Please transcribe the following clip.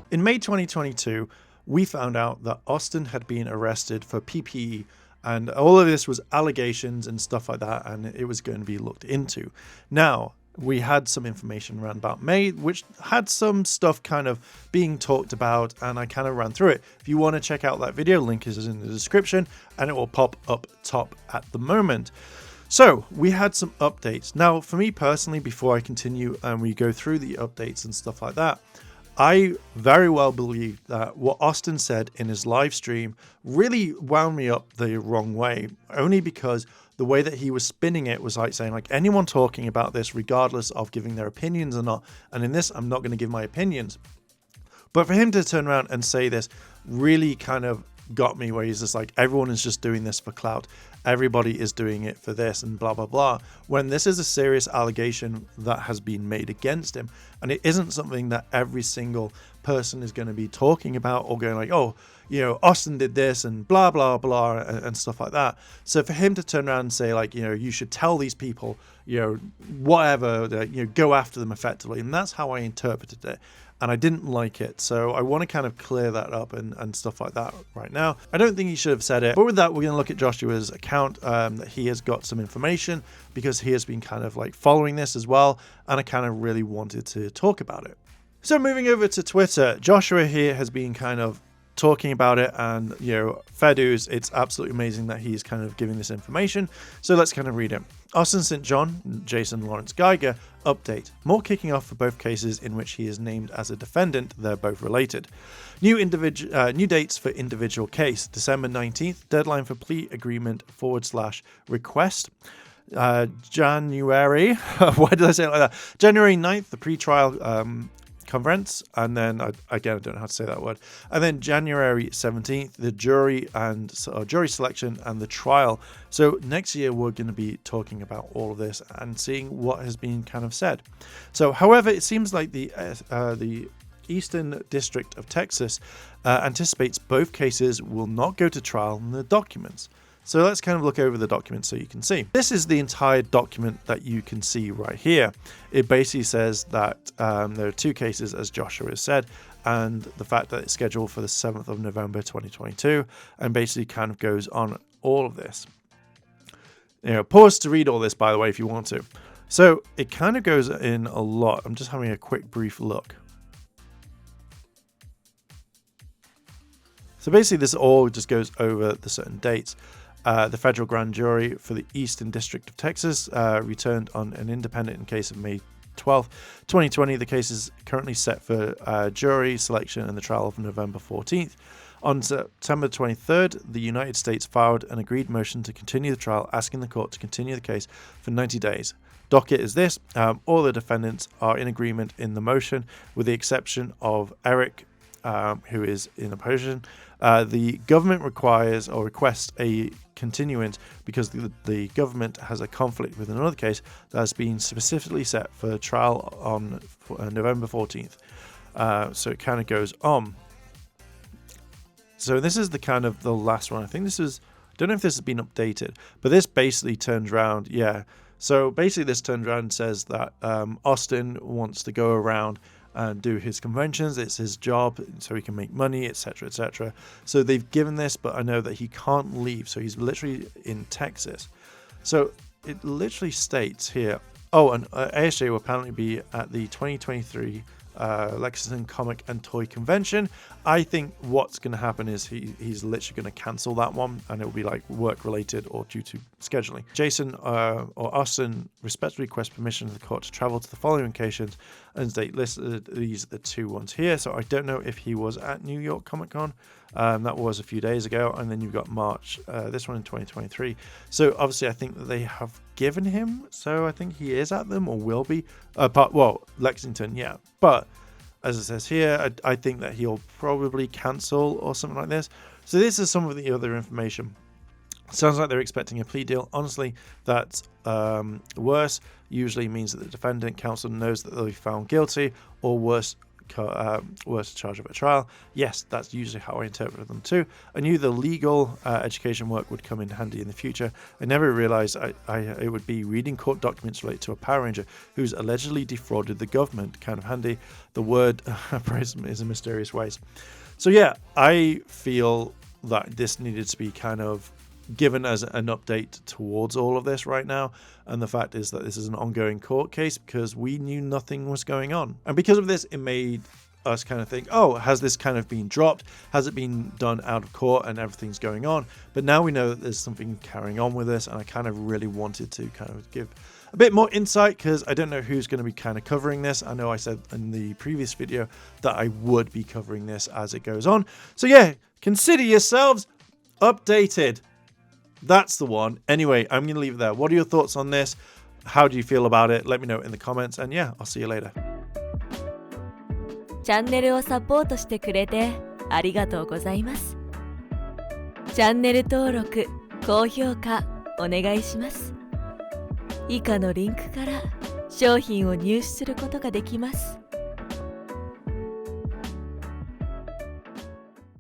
In May 2022, we found out that Austin had been arrested for PPE, and all of this was allegations and stuff like that, and it was going to be looked into. Now, we had some information around about May, which had some stuff kind of being talked about, and I kind of ran through it. If you want to check out that video, link is in the description, and it will pop up top at the moment. So we had some updates. Now, for me personally, before I continue and we go through the updates and stuff like that, I very well believe that what Austin said in his live stream really wound me up the wrong way, only because the way that he was spinning it was like saying, like, anyone talking about this, regardless of giving their opinions or not, and in this, I'm not going to give my opinions. But for him to turn around and say this really kind of got me, where he's just like, everyone is just doing this for clout. Everybody is doing it for this and blah, blah, blah. When this is a serious allegation that has been made against him. And it isn't something that every single person is going to be talking about or going like, oh, you know, Austin did this and blah, blah, blah, and stuff like that. So for him to turn around and say, like, you know, you should tell these people, you know, whatever, you know, go after them effectively. And that's how I interpreted it. And I didn't like it. So I want to kind of clear that up and stuff like that right now. I don't think he should have said it. But with that, we're going to look at Joshua's account. That he has got some information because he has been kind of like following this as well. And I kind of really wanted to talk about it. So moving over to Twitter, Joshua here has been kind of talking about it, and you know, fair dues, it's absolutely amazing that he's kind of giving this information. So let's kind of read it. Austin St. John, Jason Lawrence Geiger, update. More kicking off for both cases in which he is named as a defendant. They're both related. New dates for individual case. December 19th, deadline for plea agreement / request. January, why did I say it like that? January 9th, the pre-trial conference, and then again, I don't know how to say that word. And then January 17th, the jury selection and the trial. So next year we're going to be talking about all of this and seeing what has been kind of said. So, however, it seems like the Eastern District of Texas anticipates both cases will not go to trial in the documents. So let's kind of look over the document so you can see. This is the entire document that you can see right here. It basically says that there are two cases, as Joshua has said, and the fact that it's scheduled for the 7th of November 2022, and basically kind of goes on all of this. You know, pause to read all this, by the way, if you want to. So it kind of goes in a lot. I'm just having a quick brief look. So basically this all just goes over the certain dates. The federal grand jury for the Eastern District of Texas returned on an independent in case of May 12th, 2020. The case is currently set for jury selection and the trial of November 14th. On September 23rd, the United States filed an agreed motion to continue the trial, asking the court to continue the case for 90 days. Docket is this. All the defendants are in agreement in the motion, with the exception of Eric, who is in opposition. The government requests a continuance because the government has a conflict with another case that has been specifically set for trial on November 14th. So it kind of goes on. So this is the kind of the last one. I think this is, I don't know if this has been updated, but this basically turns around. Yeah. So basically this turns around and says that Austin wants to go around and do his conventions. It's his job, so he can make money, etc., etc. So they've given this, but I know that he can't leave, so he's literally in Texas. So it literally states here, oh, and ASJ will apparently be at the 2023 Lexington Comic and Toy Convention. I think what's going to happen is he's literally going to cancel that one, and it will be like work related or due to scheduling. Jason or Austin respectfully request permission of the court to travel to the following locations, and they listed these are the two ones here. So I don't know if he was at New York Comic Con. That was a few days ago, and then you've got March, this one in 2023. So obviously I think that they have given him, so I think he is at them or will be. Lexington, yeah. But as it says here, I think that he'll probably cancel or something like this. So this is some of the other information. Sounds like they're expecting a plea deal. Honestly, that's worse. Usually means that the defendant counsel knows that they'll be found guilty, or worse were to charge up at trial. Yes, that's usually how I interpreted them too. I knew the legal education work would come in handy in the future. I never realized it would be reading court documents related to a Power Ranger who's allegedly defrauded the government. Kind of handy. The word is in mysterious ways. So yeah, I feel that this needed to be kind of given as an update towards all of this right now, and the fact is that this is an ongoing court case because we knew nothing was going on, and because of this it made us kind of think, oh, has this kind of been dropped, has it been done out of court and everything's going on? But now we know that there's something carrying on with this, and I kind of really wanted to kind of give a bit more insight because I don't know who's going to be kind of covering this. I know I said in the previous video that I would be covering this as it goes on, so yeah, consider yourselves updated. That's the one. Anyway, I'm going to leave it there. What are your thoughts on this? How do you feel about it? Let me know in the comments, and yeah, I'll see you later. チャンネルをサポートしてくれてありがとうございます。チャンネル登録、高評価お願いします。以下のリンクから商品を入手することができます。